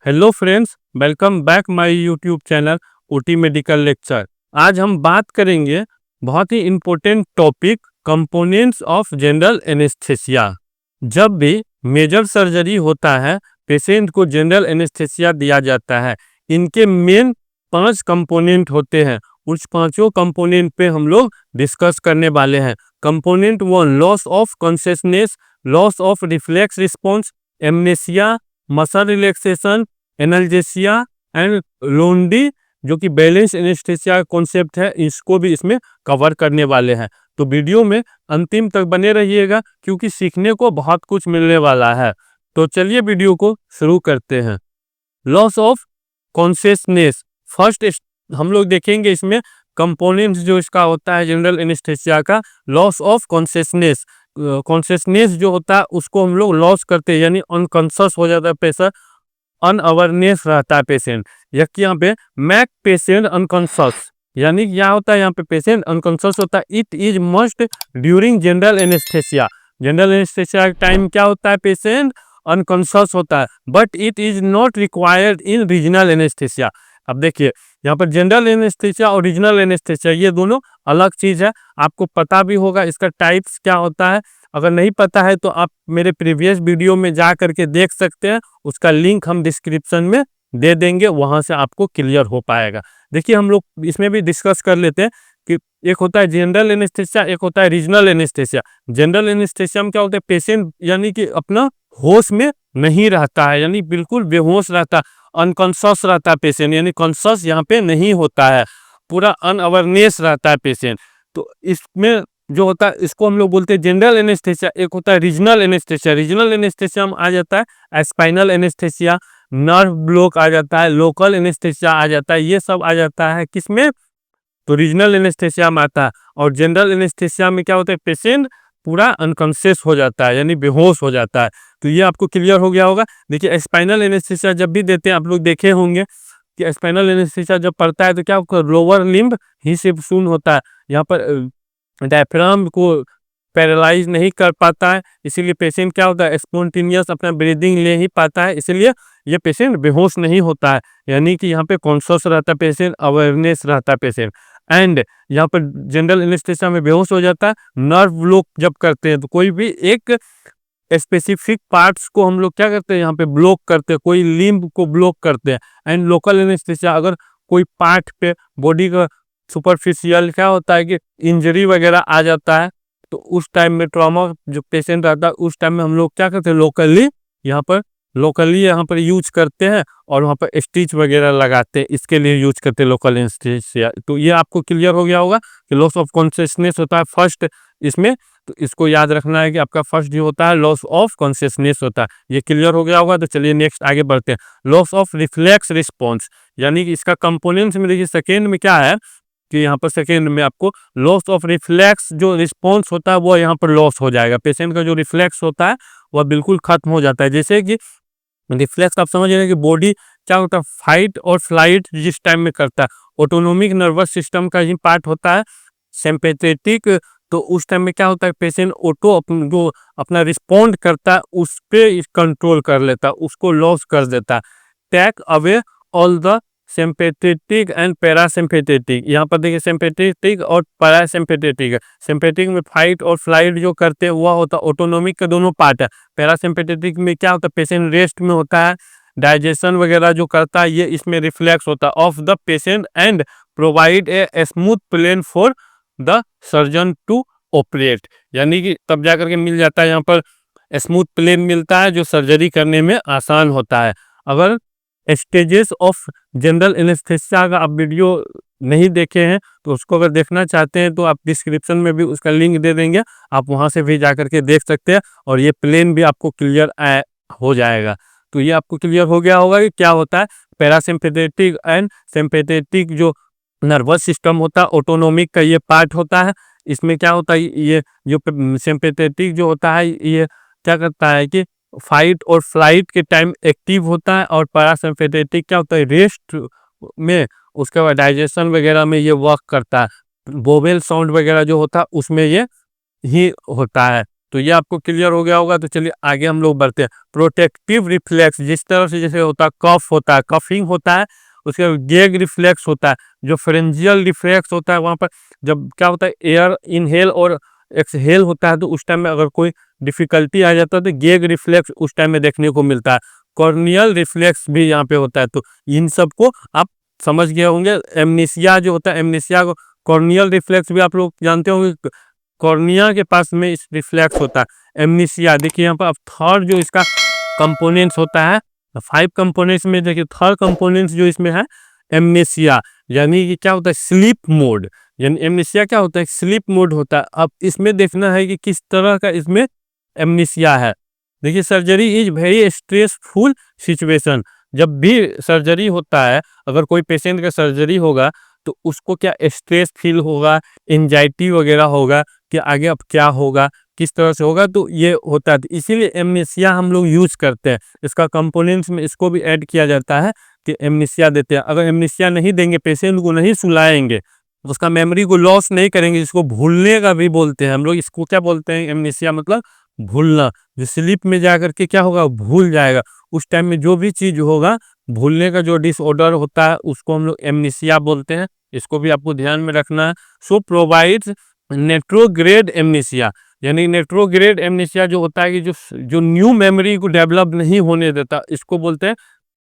Hello friends, welcome back my YouTube channel OT medical lecture. आज हम बात करेंगे बहुत ही important topic components of general anaesthesia. जब भी मेजर सर्जरी होता है, पेशेंट को जनरल एनेस्थेसिया दिया जाता है। इनके मेन 5 कंपोनेंट होते हैं। उस पांचों कंपोनेंट पे हम लोग डिस्कस करने वाले हैं। Component 1 loss of consciousness, loss of reflex response, amnesia, muscle relaxation, analgesia and Lundy, जो कि बैलेंस एनेस्थेसिया का कॉन्सेप्ट है, इसको भी इसमें कवर करने वाले हैं। तो वीडियो में अंतिम तक बने रहिएगा क्योंकि सीखने को बहुत कुछ मिलने वाला है। तो चलिए वीडियो को शुरू करते हैं। लॉस ऑफ कॉन्शियसनेस फर्स्ट हम लोग देखेंगे। इसमें कंपोनेंट्स जो इसका होता है जनरल एनेस्थेसिया का, लॉस ऑफ कॉन्शियसनेस। कॉन्शियसनेस जो होता है उसको हम लोग लॉस करते हैं, यानी अनकॉन्शियस हो जाता है पेशेंट, अनअवेयरनेस रहता है पेशेंट। यहाँ पे मैक पेशेंट अनकॉन्शियस, यानी क्या होता है यहाँ पे पेशेंट अनकॉन्शियस होता है। It is must during general anaesthesia. General anaesthesia के टाइम क्या होता है, पेशेंट अनकॉन्शियस होता है, but it is not required in regional anaesthesia. अब देखिए यहाँ पर जनरल एनेस्थेसिया और रीजनल एनेस्थेसिया ये दोनों अलग चीज है। आपको पता भी होगा इसका टाइप्स क्या होता है। अगर नहीं पता है तो आप मेरे प्रीवियस वीडियो में जा करके देख सकते हैं, उसका लिंक हम डिस्क्रिप्शन में दे देंगे, वहां से आपको क्लियर हो पाएगा। देखिए हम लोग इसमें भी डिस्कस कर लेते हैं कि एक होता है जनरल एनेस्थेसिया, एक होता है रीजनल एनेस्थेसिया। जनरल एनेस्थेसिया में क्या होता है, पेशेंट यानी कि अपना होश में नहीं रहता है, यानी बिल्कुल बेहोश रहता है, अनकॉन्शियस रहता है पेशेंट, यानी कॉन्शियस यहाँ पे नहीं होता है, पूरा अनअवेयरनेस रहता है पेशेंट। तो इसमें जो होता है इसको हम लोग बोलते हैं जनरल एनेस्थेसिया। एक होता है रीजनल एनेस्थेसिया। रीजनल एनेस्थेसिया में आ जाता है स्पाइनल एनेस्थेसिया, नर्व ब्लॉक आ जाता है, लोकल एनेस्थेसिया आ जाता है, ये सब आ जाता है किसमें, तो रीजनल एनेस्थेसिया में आता है। और जनरल एनेस्थेसिया में क्या होता है, पेशेंट पूरा अनकॉन्शियस हो जाता है, यानी बेहोश हो जाता है। तो ये आपको क्लियर हो गया होगा। देखिए स्पाइनल एनेस्थेसिया जब भी देते हैं, आप लोग देखे होंगे कि स्पाइनल एनेस्थेसिया जब पड़ता है तो क्या लोअर लिम्ब ही सिर्फ सुन होता है, यहाँ पर डायफ्राम को पैरालाइज नहीं कर पाता है, इसीलिए पेशेंट क्या होता है, स्पॉन्टेनियस अपना ब्रीदिंग ले ही पाता है, इसीलिए ये पेशेंट बेहोश नहीं होता है, यानी कि यहाँ पे कॉन्शियस रहता है पेशेंट, अवेयरनेस रहता है पेशेंट। एंड यहाँ पर जनरल एनेस्थेसिया में बेहोश हो जाता है। नर्व ब्लॉक जब करते हैं तो कोई भी एक स्पेसिफिक पार्ट्स को हम लोग क्या करते हैं, यहाँ पे ब्लॉक करते हैं, कोई लिम्ब को ब्लॉक करते हैं। एंड लोकल एनेस्थेसिया, अगर कोई पार्ट पे बॉडी का सुपरफिशियल क्या होता है कि इंजरी वगैरह आ जाता है, तो उस टाइम में ट्रॉमा जो पेशेंट रहता है उस टाइम में हम लोग क्या करते हैं, लोकली यहाँ पर यूज करते हैं और वहाँ पर स्टिच वगैरह लगाते हैं, इसके लिए यूज करते हैं लोकल एनेस्थेसिया। तो ये आपको क्लियर हो गया होगा कि लॉस ऑफ कॉन्शियसनेस होता है फर्स्ट इसमें। तो इसको याद रखना है कि आपका फर्स्ट जो होता है लॉस ऑफ कॉन्शियसनेस होता है। ये क्लियर हो गया होगा। तो चलिए नेक्स्ट आगे बढ़ते हैं। लॉस ऑफ रिफ्लेक्स रिस्पॉन्स, यानी कि इसका कंपोनेंट्स में देखिए सेकेंड में क्या है कि यहाँ पर सेकेंड में आपको लॉस ऑफ रिफ्लेक्स जो रिस्पॉन्स होता है वो यहाँ पर लॉस हो जाएगा। पेशेंट का जो रिफ्लेक्स होता है वह बिल्कुल खत्म हो जाता है। जैसे कि रिफ्लेक्स आप समझ रहे हैं कि बॉडी क्या होता है, फाइट और फ्लाइट जिस टाइम में करता है, ऑटोनोमिक नर्वस सिस्टम का ही पार्ट होता है, सिंपैथेटिक। तो उस टाइम में क्या होता है, पेशेंट ऑटो जो अपना रिस्पॉन्ड करता है उस पर कंट्रोल कर लेता है, उसको लॉस कर देता है। Take away all the sympathetic and parasympathetic. यहाँ पर देखिए सिंपैथेटिक और पैरासिम्पैथेटिक है। सिंपैथेटिक में फाइट और फ्लाइट जो करते हैं वह होता है, ऑटोनोमिक के दोनों पार्ट है। पैरासिम्पैथेटिक में क्या होता है, पेशेंट रेस्ट में होता है, डाइजेशन वगैरह जो करता है, ये इसमें रिफ्लेक्स होता है of the patient and provide a smooth plane for the surgeon to operate, यानी कि तब जाकर के मिल जाता है, यहाँ पर स्मूथ प्लेन मिलता है जो सर्जरी करने में आसान होता है। अगर स्टेजेस ऑफ जनरल एनेस्थेसिया का आप वीडियो नहीं देखे हैं तो उसको अगर देखना चाहते हैं तो आप डिस्क्रिप्शन में भी उसका लिंक दे देंगे, आप वहां से भी जा करके देख सकते हैं और ये प्लेन भी आपको क्लियर हो जाएगा। तो ये आपको क्लियर हो गया होगा कि क्या होता है पैरासिम्पैथेटिक एंड सिंपैथेटिक जो नर्वस सिस्टम होता है, ऑटोनोमिक का ये पार्ट होता है। इसमें क्या होता है, ये जो सिंपैथेटिक जो होता है ये क्या करता है कि फाइट और फ्लाइट के टाइम एक्टिव होता है, और पैरासिम्पैथेटिक क्या होता है, रेस्ट में, उसके बाद डाइजेशन वगैरह में ये वर्क करता है। वोवेल साउंड वगैरह जो होता है उसमें ये ही होता है। तो ये आपको क्लियर हो गया होगा। तो चलिए आगे हम लोग बढ़ते हैं। प्रोटेक्टिव रिफ्लेक्स, जिस तरह से जैसे होता है कफ होता है, कफिंग होता है, उसके बाद गैग रिफ्लेक्स होता है, जो फेरेंजियल रिफ्लेक्स होता है वहाँ पर जब क्या होता है एयर इनहेल और एक्सहेल होता है तो उस टाइम में अगर कोई डिफिकल्टी आ जाता है तो गैग रिफ्लेक्स उस टाइम में देखने को मिलता है। कॉर्नियल रिफ्लेक्स भी यहाँ पे होता है। तो इन सब को आप समझ गए होंगे। एमनीसिया जो होता है, एमनीसिया को कॉर्नियल रिफ्लेक्स भी आप लोग जानते होंगे, कॉर्निया के पास में इस रिफ्लेक्स होता है। एमनीसिया देखिए यहाँ पर अब थर्ड जो इसका कंपोनेंट्स होता है, 5 कंपोनेंट्स में देखिए थर्ड कंपोनेंट्स जो इसमें है एमनीसिया, यानी कि क्या होता है स्लीप मोड। यानी एमनीसिया क्या होता है, स्लीप मोड होता है। अब इसमें देखना है कि किस तरह का इसमें एमनीसिया है। देखिए surgery is very stressful situation. जब भी सर्जरी होता है, अगर कोई पेशेंट का सर्जरी होगा तो उसको क्या स्ट्रेस फील होगा, एंजाइटी वगैरह होगा कि आगे अब क्या होगा, किस तरह से होगा, तो ये होता है। तो इसीलिए एमनीसिया हम लोग यूज करते हैं। इसका कंपोनेंट्स में इसको भी ऐड किया जाता है कि एमनीसिया देते हैं। अगर एमनीसिया नहीं देंगे, पेशेंट को नहीं सुलाएंगे, उसका मेमोरी को लॉस नहीं करेंगे, इसको भूलने का भी बोलते हैं हम लोग। इसको क्या बोलते हैं, एमनीसिया मतलब भूलना। जो स्लीप में जा करके क्या होगा, भूल जाएगा। उस टाइम में जो भी चीज होगा, भूलने का जो डिसऑर्डर होता है उसको हम लोग एमनीसिया बोलते हैं। इसको भी आपको ध्यान में रखना है। सो प्रोवाइड्स नेट्रोग्रेड एमनीसिया, यानी नेट्रोग्रेड एमनीसिया जो होता है कि जो न्यू मेमोरी को डेवलप नहीं होने देता, इसको बोलते हैं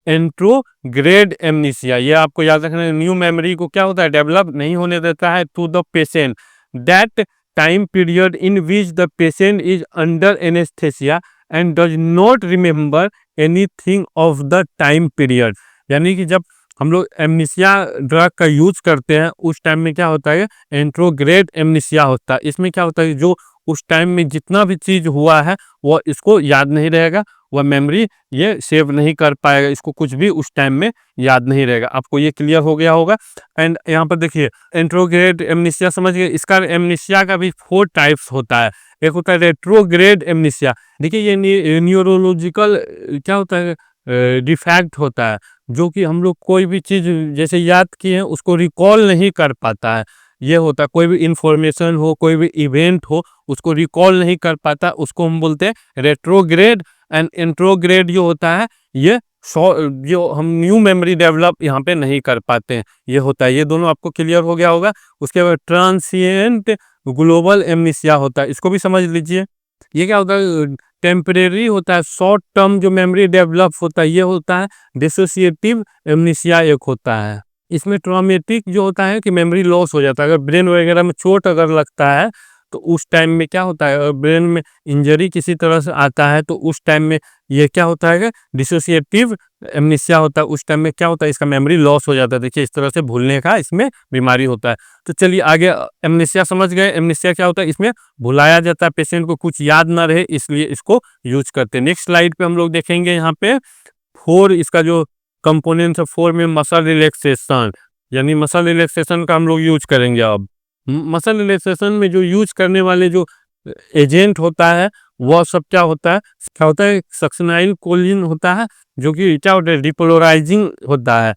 एंट्रोग्रेड एमनीसिया। ये आपको याद रखना है। न्यू मेमोरी को क्या होता है, डेवलप नहीं होने देता है to the patient that time period in which the patient is under anaesthesia and does not remember anything of the time period. यानी कि जब हम लोग एमनीसिया ड्रग का यूज करते हैं उस टाइम में क्या होता है, एंट्रोग्रेड एमनीसिया होता है। इसमें क्या होता है, जो उस टाइम में जितना भी चीज हुआ है वो इसको याद नहीं रहेगा, वह मेमोरी ये सेव नहीं कर पाएगा, इसको कुछ भी उस टाइम में याद नहीं रहेगा। आपको ये क्लियर हो गया होगा। एंड यहाँ पर देखिए एंट्रोग्रेड एमनीसिया समझ गए। इसका एमनीसिया का भी 4 टाइप्स होता है। एक होता है रेट्रोग्रेड एमनीसिया। देखिए ये न्यूरोलॉजिकल क्या होता है, डिफेक्ट होता है, जो कि हम लोग कोई भी चीज जैसे याद किए हैं उसको रिकॉल नहीं कर पाता है। ये होता है कोई भी इंफॉर्मेशन हो, कोई भी इवेंट हो, उसको रिकॉल नहीं कर पाता, उसको हम बोलते हैं रेट्रोग्रेड। एंड इंट्रोग्रेड जो होता है ये जो हम न्यू मेमोरी डेवलप यहाँ पे नहीं कर पाते हैं, ये होता है। ये दोनों आपको क्लियर हो गया होगा। उसके बाद ट्रांसिएंट ग्लोबल एमनीसिया होता है, इसको भी समझ लीजिए। ये क्या होता है, टेम्परेरी होता है, शॉर्ट टर्म जो मेमोरी डेवलप होता है ये होता है। डिसोसिएटिव एमनीसिया एक होता है। इसमें ट्रॉमेटिक जो होता है कि मेमोरी लॉस हो जाता है, अगर ब्रेन वगैरह में चोट अगर लगता है तो उस टाइम में क्या होता है, ब्रेन में इंजरी किसी तरह से आता है तो उस टाइम में ये क्या होता है, डिसोसिएटिव एमनीसिया होता है। उस टाइम में क्या होता है, इसका मेमोरी लॉस हो जाता है। देखिए इस तरह से भूलने का इसमें बीमारी होता है। तो चलिए आगे एमनीसिया समझ गए। एमनीसिया क्या होता है, इसमें भुलाया जाता है, पेशेंट को कुछ याद ना रहे इसलिए इसको यूज करते हैं। नेक्स्ट स्लाइड पे हम लोग देखेंगे यहाँ पे 4 इसका जो कंपोनेंट्स है 4 में मसल रिलैक्सेशन, यानी मसल रिलैक्सेशन का हम लोग यूज करेंगे। अब मसल रिलैक्सेशन में जो यूज करने वाले जो एजेंट होता है वह सब क्या होता है, सक्सेनाइल कोलिन होता है, जो कि क्या होता है, डिपोलराइजिंग होता है।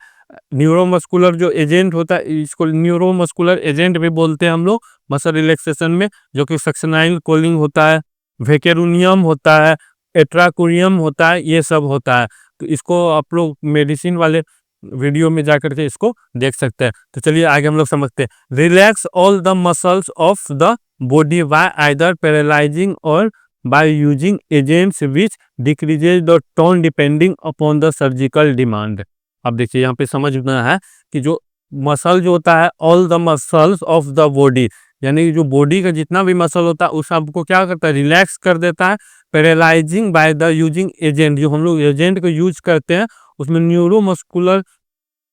न्यूरोमस्कुलर जो एजेंट होता है इसको न्यूरोमस्कुलर एजेंट भी बोलते हैं हम लोग मसल रिलैक्सेशन में, जो कि सक्सेनाइल कोलिन होता है, वेकेरुनियम होता है, एट्राकुरियम होता है, ये सब होता है। तो इसको आप लोग मेडिसिन वाले वीडियो में जाकर के इसको देख सकते हैं। तो चलिए आगे हम लोग समझते हैं। Relax all the muscles of the body by either paralysing और by using agents which decreases the tone depending upon the surgical demand. अब देखिए यहाँ पे समझना है कि जो मसल जो होता है, all the muscles of the body, यानी जो बॉडी का जितना भी मसल होता है उस सबको क्या करता है, रिलैक्स कर देता है। Paralysing by the using agent, जो हम लोग एजेंट को यूज करते हैं उसमें न्यूरोमस्कुलर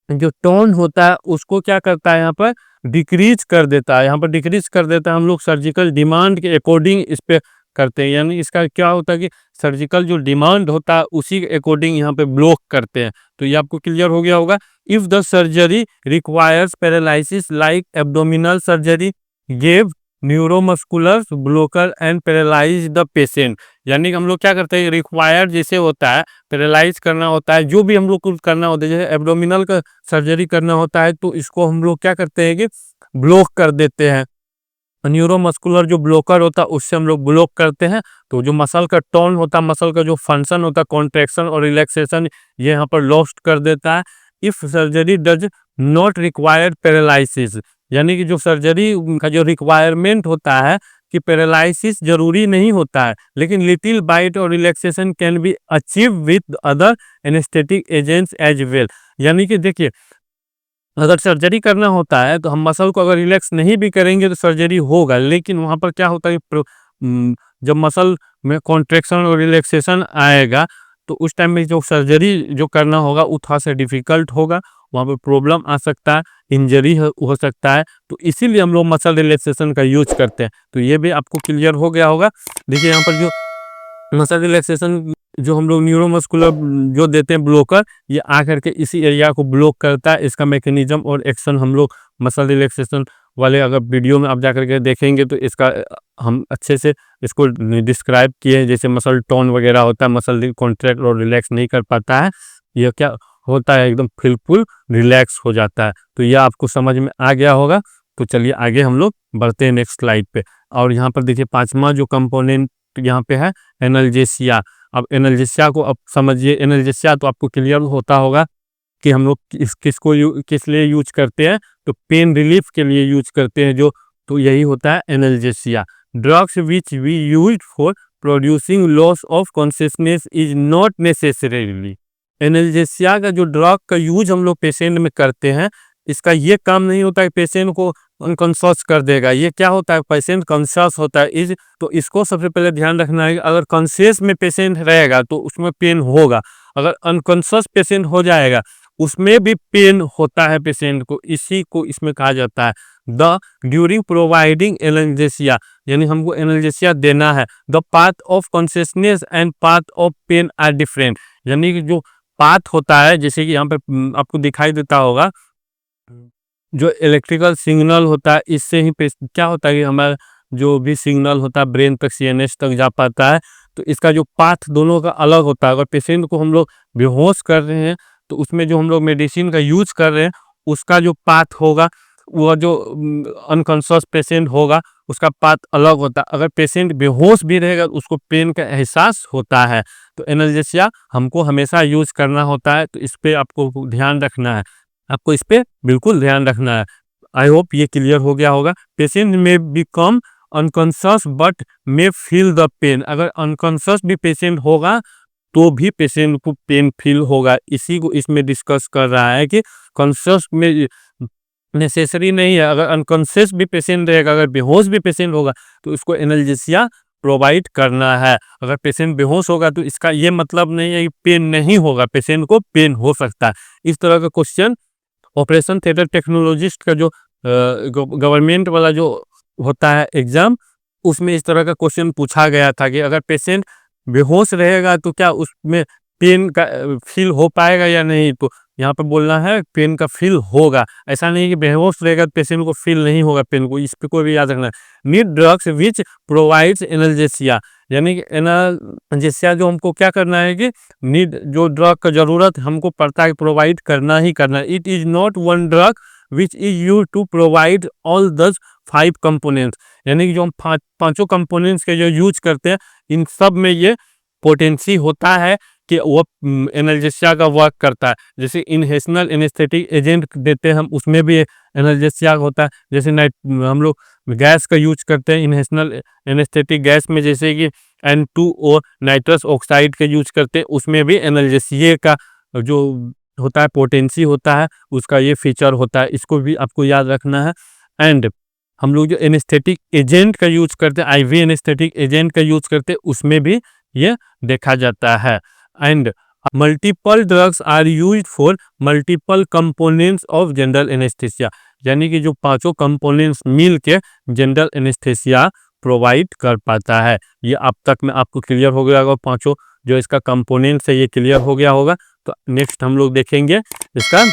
जो टोन होता है उसको क्या करता है, यहाँ पर डिक्रीज कर देता है। यहाँ पर डिक्रीज कर देता है, हम लोग सर्जिकल डिमांड के अकॉर्डिंग इस पे करते हैं। यानी इसका क्या होता है कि सर्जिकल जो डिमांड होता है उसी के अकॉर्डिंग यहाँ पे ब्लॉक करते हैं। तो ये आपको क्लियर हो गया होगा। If the surgery requires paralysis like abdominal surgery gave neuromuscular blocker and paralyse the patient. यानी कि हम लोग क्या करते हैं, रिक्वायर्ड जैसे होता है, पैरालाइज करना होता है, जो भी हम लोग को करना होता है, जैसे एब्डोमिनल का सर्जरी करना होता है तो इसको हम लोग क्या करते हैं कि ब्लॉक कर देते हैं। न्यूरोमस्कुलर जो ब्लॉकर होता है उससे हम लोग ब्लॉक करते हैं, तो जो मसल का टोन होता है, मसल का जो फंक्शन होता है, कॉन्ट्रैक्शन और रिलैक्सेशन, ये यहाँ पर लॉस्ट कर देता है। If surgery does not require paralysis, यानी कि जो सर्जरी का जो रिक्वायरमेंट होता है कि पैरालिसिस जरूरी नहीं होता है, लेकिन लिटिल बाइट और relaxation can be achieve with other anaesthetic agents as well. यानी कि देखिए, अगर सर्जरी करना होता है तो हम मसल को अगर रिलैक्स नहीं भी करेंगे तो सर्जरी होगा, लेकिन वहाँ पर क्या होता है कि जब मसल में कॉन्ट्रैक्शन और रिलैक्सेशन आएगा तो उस टाइम में जो सर्जरी जो करना होगा वो थोड़ा सा डिफिकल्ट होगा, वहाँ पर प्रॉब्लम आ सकता है, इंजरी हो सकता है। तो इसीलिए हम लोग मसल रिलैक्सेशन का यूज करते हैं। तो ये भी आपको क्लियर हो गया होगा। देखिए यहाँ पर जो मसल रिलैक्सेशन जो हम लोग न्यूरोमस्कुलर जो देते हैं ब्लॉकर, ये आकर के इसी एरिया को ब्लॉक करता है। इसका मैकेनिज्म और एक्शन हम लोग मसल रिलैक्सेशन वाले अगर वीडियो में आप जाकर के देखेंगे तो इसका हम अच्छे से इसको डिस्क्राइब किए हैं। जैसे मसल टोन वगैरह होता है, मसल कॉन्ट्रैक्ट और रिलैक्स नहीं कर पाता है, यह क्या होता है, एकदम बिल्कुल रिलैक्स हो जाता है। तो यह आपको समझ में आ गया होगा। तो चलिए आगे हम लोग बढ़ते हैं नेक्स्ट स्लाइड पे। और यहाँ पर देखिए पांचवा जो कंपोनेंट यहाँ पे है एनाल्जेसिया। अब एनाल्जेसिया को अब समझिए। एनाल्जेसिया तो आपको क्लियर होता होगा कि हम लोग किस लिए यूज करते हैं, तो पेन रिलीफ के लिए यूज करते हैं जो, तो यही होता है analgesia. Drugs which we use for producing loss of consciousness is not necessarily. Analgesia का जो ड्रग का यूज हम लोग पेशेंट में करते हैं, इसका ये काम नहीं होता है पेशेंट को अनकॉन्शियस कर देगा। ये क्या होता है, पेशेंट कॉन्शियस होता है इज, तो इसको सबसे पहले ध्यान रखना है। अगर कॉन्शियस में पेशेंट रहेगा तो उसमें पेन होगा, अगर अनकॉन्शियस पेशेंट हो जाएगा उसमें भी पेन होता है पेशेंट को। इसी को इसमें कहा जाता है द ड्यूरिंग प्रोवाइडिंग एनाल्जेसिया, यानी हमको एनाल्जेसिया देना है। The path of consciousness and path of pain are different, यानी कि जो पाथ होता है, जैसे कि यहाँ पे आपको दिखाई देता होगा जो इलेक्ट्रिकल सिग्नल होता है, इससे ही क्या होता है कि हमारा जो भी सिग्नल होता है ब्रेन तक, सीएनएस तक जा पाता है। तो इसका जो पाथ दोनों का अलग होता है। अगर पेशेंट को हम लोग बेहोश कर रहे हैं तो उसमें जो हम लोग मेडिसिन का यूज कर रहे हैं उसका जो पाथ होगा, वह जो अनकॉन्शियस पेशेंट होगा उसका पाथ अलग होता है। अगर पेशेंट बेहोश भी रहेगा तो उसको पेन का एहसास होता है। तो एनाल्जेसिया हमको हमेशा यूज करना होता है। तो इस पे आपको ध्यान रखना है, आपको इस पे बिल्कुल ध्यान रखना है। आई होप ये क्लियर हो गया होगा। पेशेंट में become unconscious but may feel the pain, अगर अनकॉन्शियस भी पेशेंट होगा तो भी पेशेंट को पेन फील होगा। इसी को इसमें डिस्कस कर रहा है कि कॉन्शियस में नेसेसरी नहीं है, अगर अनकॉन्शियस भी पेशेंट रहेगा, अगर बेहोश भी पेशेंट होगा तो उसको एनाल्जेसिया प्रोवाइड करना है। अगर पेशेंट बेहोश होगा तो इसका ये मतलब नहीं है कि पेन नहीं होगा, पेशेंट को पेन हो सकता है। इस तरह का क्वेश्चन ऑपरेशन थिएटर टेक्नोलॉजिस्ट का जो गवर्नमेंट वाला जो होता है एग्जाम, उसमें इस तरह का क्वेश्चन पूछा गया था कि अगर पेशेंट बेहोश रहेगा तो क्या उसमें पेन का फील हो पाएगा या नहीं। तो यहाँ पे बोलना है पेन का फील होगा, ऐसा नहीं कि बेहोश रहेगा तो पेशेंट को फील नहीं होगा पेन को। इस पे कोई भी याद रखना है। Need drugs which provides analgesia, यानी कि एनाल्जेसिया जो हमको क्या करना है कि नीड जो ड्रग का जरूरत हमको पड़ता है प्रोवाइड करना ही करना है। It is not one drug which is use to provide all the 5 components, यानी कि जो हम पांचों कंपोनेंट्स के जो यूज करते हैं इन सब में ये पोटेंसी होता है कि वो एनाल्जेसिया का वर्क करता है। जैसे इनहेशनल एनेस्थेटिक एजेंट देते हैं हम, उसमें भी एनाल्जेसिया होता है। जैसे हम लोग गैस का यूज करते हैं इनहेशनल एनेस्थेटिक गैस में, जैसे कि N2O नाइट्रस ऑक्साइड का यूज करते हैं, उसमें भी एनाल्जेसिया का जो होता है पोटेंसी होता है, उसका ये फीचर होता है। इसको भी आपको याद रखना है। एंड हम लोग जो एनेस्थेटिक एजेंट का यूज करते हैं, IV एनेस्थेटिक एजेंट का यूज करते हैं, उसमें भी ये देखा जाता है। And multiple drugs are used for multiple components of general anaesthesia, यानी कि जो पांचों कंपोनेंट्स मिल के जनरल एनेस्थेसिया प्रोवाइड कर पाता है। ये अब तक में आपको क्लियर हो गया होगा, पांचों जो इसका कंपोनेंट्स है ये क्लियर हो गया होगा। तो नेक्स्ट हम लोग देखेंगे इसका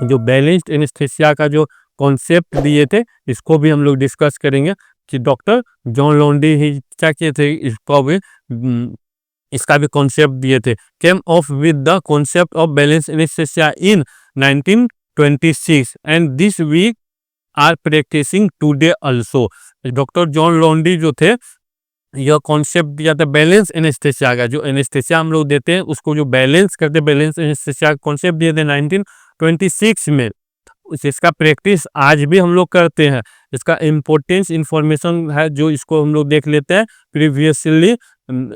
जो बैलेंस्ड एनेस्थेसिया का जो कॉन्सेप्ट दिए थे, इसको भी हम लोग डिस्कस करेंगे कि डॉक्टर जॉन लॉन्डी ही क्या किए थे, इसको भी इसका भी कॉन्सेप्ट दिए थे। Came of with the concept of balance anaesthesia in 1926 and this we are practising today also, doctor John Lundy जो थे, यह कॉन्सेप्ट दिया था बैलेंस एनेस्थेसिया का। जो एनेस्थेसिया हम लोग देते हैं उसको जो बैलेंस करते, बैलेंस एनेस्थेसिया का कॉन्सेप्ट दिए थे 1926 में। इसका प्रैक्टिस आज भी हम लोग करते हैं। इसका इम्पोर्टेंस इंफॉर्मेशन है जो इसको हम लोग देख लेते हैं। प्रीवियसली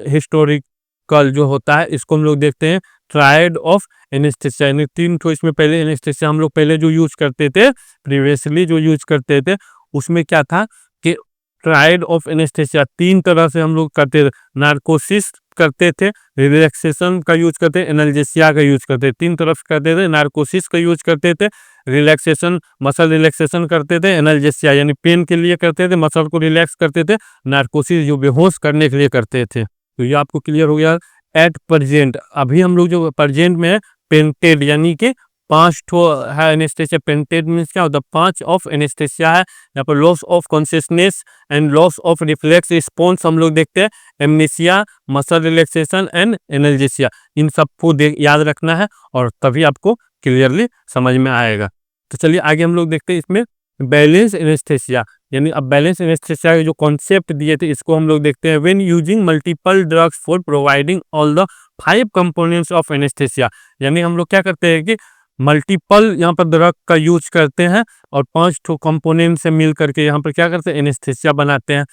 हिस्टोरिकल जो होता है इसको हम लोग देखते हैं। ट्रायड ऑफ एनेस्थेसिया, यानी 3 ठो इसमें पहले एनेस्थेसिया हम लोग पहले जो यूज करते थे, प्रीवियसली जो यूज करते थे, उसमें क्या था कि ट्रायड ऑफ एनेस्थेसिया 3 तरह से हम लोग करते थे। नार्कोसिस करते थे, रिलैक्सेशन का यूज करते, एनाल्जेसिया का यूज करते, 3 तरफ करते थे। नार्कोसिस का यूज करते थे, रिलैक्सेशन मसल रिलैक्सेशन करते थे, एनाल्जेसिया यानी पेन के लिए करते थे, मसल को रिलैक्स करते थे, नार्कोसिस जो बेहोश करने के लिए करते थे। तो ये आपको क्लियर हो गया। एट प्रेजेंट, अभी हम लोग जो प्रेजेंट में है, पेंटेड यानी कि 5 ठो है एनेस्थेसिया। पेंटेड मीन्स क्या होता है? 5 ऑफ एनेस्थेसिया है। यहाँ पर loss of consciousness and loss of reflex response हम लोग देखते हैं। Amnesia, muscle relaxation and analgesia, इन सबको याद रखना है और तभी आपको क्लियरली समझ में आएगा। तो चलिए आगे हम लोग देखते हैं इसमें बैलेंस एनेस्थेसिया, यानी अब बैलेंस एनेस्थेसिया के जो कॉन्सेप्ट दिए थे इसको हम लोग देखते हैं। When using multiple drugs for providing all the 5 components of anaesthesia, यानी हम लोग क्या करते हैं कि मल्टीपल यहाँ पर ड्रग का यूज करते हैं और 5 ठो कंपोनेंट से मिल करके यहाँ पर क्या करते हैं? एनेस्थेसिया बनाते हैं,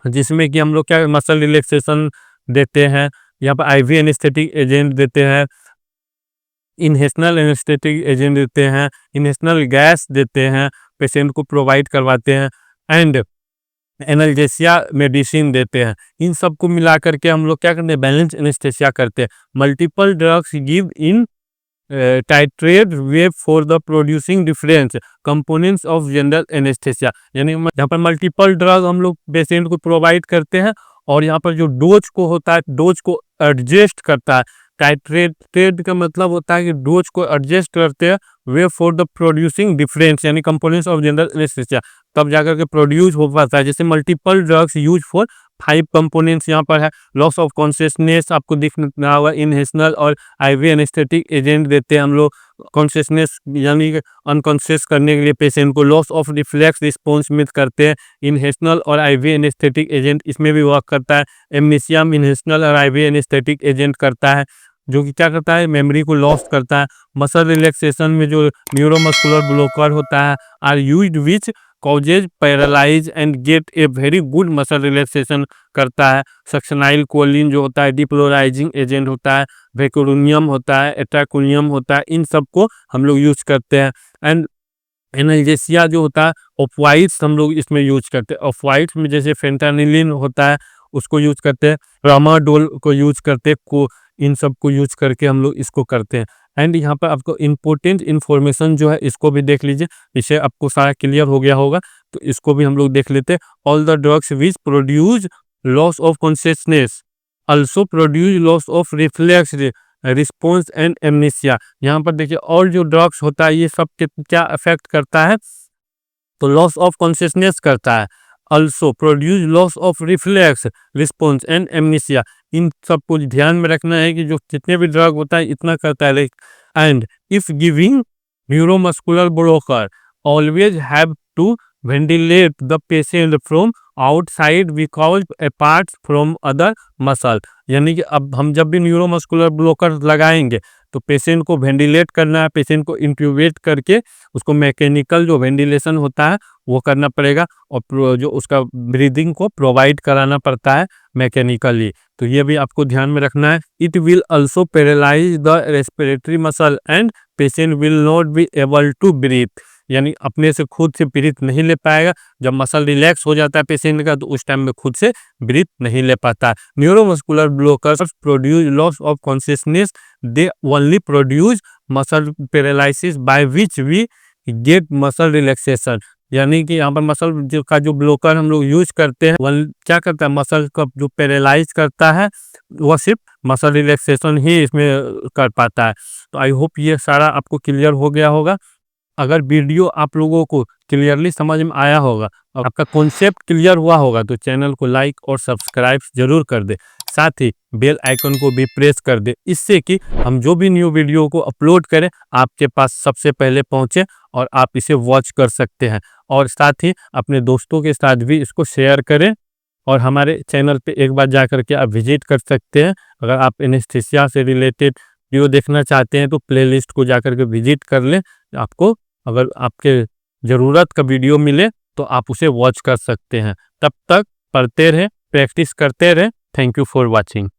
जिसमें कि हम लोग क्या मसल रिलैक्सेशन देते हैं, यहाँ पर आईवी एनेस्थेटिक एजेंट देते हैं, इनहेशनल एनेस्थेटिक एजेंट देते हैं, इनहेशनल गैस देते हैं, पेशेंट को प्रोवाइड करवाते हैं, एंड एनाल्जेसिया मेडिसिन देते हैं। इन सब को मिला करके हम लोग क्या करते हैं? बैलेंस एनेस्थेसिया करते हैं। Multiple drugs give in titrate way for the producing difference components of general anaesthesia, यानी यहाँ पर मल्टीपल ड्रग हम लोग पेशेंट को प्रोवाइड करते हैं और यहाँ पर जो डोज को होता है, डोज को एडजस्ट करता है। टाइट्रेट का मतलब होता है कि डोज को एडजस्ट करते हैं। Way for the producing difference यानी कंपोनेंट्स ऑफ जनरल एनेस्थेसिया, तब जाकर के प्रोड्यूस हो पाता है। जैसे multiple drugs use for 5 components यहाँ पर है। लॉस ऑफ कॉन्शियसनेस आपको दिखना होगा, इनहेशनल और आईवी एनेस्थेटिक एजेंट देते हैं हम लोग कॉन्शियसनेस यानी अनकॉन्शियस करने के लिए पेशेंट को। लॉस ऑफ रिफ्लेक्स रिस्पॉन्स में करते हैं, इनहेशनल और आईवी एनेस्थेटिक एजेंट इसमें भी वर्क करता है। एमनेसिया इनहेशनल और आईवी एनेस्थेटिक एजेंट करता है, जो कि क्या करता है? मेमोरी को लॉस्ट करता है। मसल रिलैक्सेशन में जो न्यूरोमस्कुलर ब्लॉकर होता है are used which causes paralyse and get a very good muscle relaxation करता है। सक्शनाइल कोलिन जो होता है डिपोलराइजिंग एजेंट होता है। वेकोरुनियम होता है, एट्राकुनियम होता है, इन सबको हम लोग यूज करते हैं। एंड एनाल्जेसिया जो होता है, ऑफवाइट्स हम लोग इसमें यूज करते हैं। ऑफवाइट्स में जैसे फेंटानिलिन होता है उसको यूज करते हैं, ट्रामाडोल को यूज करते हैं, इन सब को यूज करके हम लोग इसको करते हैं। एंड यहाँ पर आपको इम्पोर्टेंट इन्फॉर्मेशन जो है इसको भी देख लीजिए, इसे आपको सारा क्लियर हो गया होगा, तो इसको भी हम लोग देख लेते हैं। All the drugs which produce loss of consciousness also produce loss of reflex response and amnesia. यहाँ पर देखिए और जो ड्रग्स होता है ये सब क्या अफेक्ट करता है? तो लॉस ऑफ कॉन्शियसनेस करता है, also produce loss of reflex response and amnesia. इन सब को ध्यान में रखना है कि जो जितने भी ड्रग होता है इतना करता है। And if giving neuromuscular blocker always have to ventilate the patient from outside because apart from other muscle, यानी कि अब हम जब भी न्यूरोमस्कुलर ब्लॉकर लगाएंगे तो पेशेंट को वेंटिलेट करना है, पेशेंट को इंट्यूबेट करके उसको मैकेनिकल जो वेंटिलेशन होता है वो करना पड़ेगा और जो उसका ब्रीदिंग को प्रोवाइड कराना पड़ता है मैकेनिकली, तो ये भी आपको ध्यान में रखना है। It will also paralyse the respiratory muscle and patient will not be able to breathe, यानी अपने से खुद से ब्रीथ नहीं ले पाएगा। जब मसल रिलैक्स हो जाता है पेशेंट का तो उस टाइम में खुद से ब्रीथ नहीं ले पाता है। Neuromuscular blockers produce loss of consciousness, they only produce muscle paralysis by which we get muscle relaxation, यानी कि यहाँ पर मसल का जो ब्लॉकर हम लोग यूज करते हैं क्या करता है? मसल का जो पैरालाइज करता है वह सिर्फ मसल रिलैक्सेशन ही इसमें कर पाता है। तो आई होप ये सारा आपको क्लियर हो गया होगा। अगर वीडियो आप लोगों को क्लियरली समझ में आया होगा और आपका कॉन्सेप्ट क्लियर हुआ होगा तो चैनल को लाइक और सब्सक्राइब जरूर कर दे, साथ ही बेल आइकन को भी प्रेस कर दे, इससे कि हम जो भी न्यू वीडियो को अपलोड करें आपके पास सबसे पहले पहुंचे और आप इसे वॉच कर सकते हैं। और साथ ही अपने दोस्तों के साथ भी इसको शेयर करें और हमारे चैनल पे एक बार जा कर के आप विजिट कर सकते हैं। अगर आप एनेस्थीसिया से रिलेटेड वीडियो देखना चाहते हैं तो प्लेलिस्ट को जा कर के विजिट कर लें। आपको अगर आपके ज़रूरत का वीडियो मिले तो आप उसे वॉच कर सकते हैं। तब तक पढ़ते रहें, प्रैक्टिस करते रहें। Thank you for watching.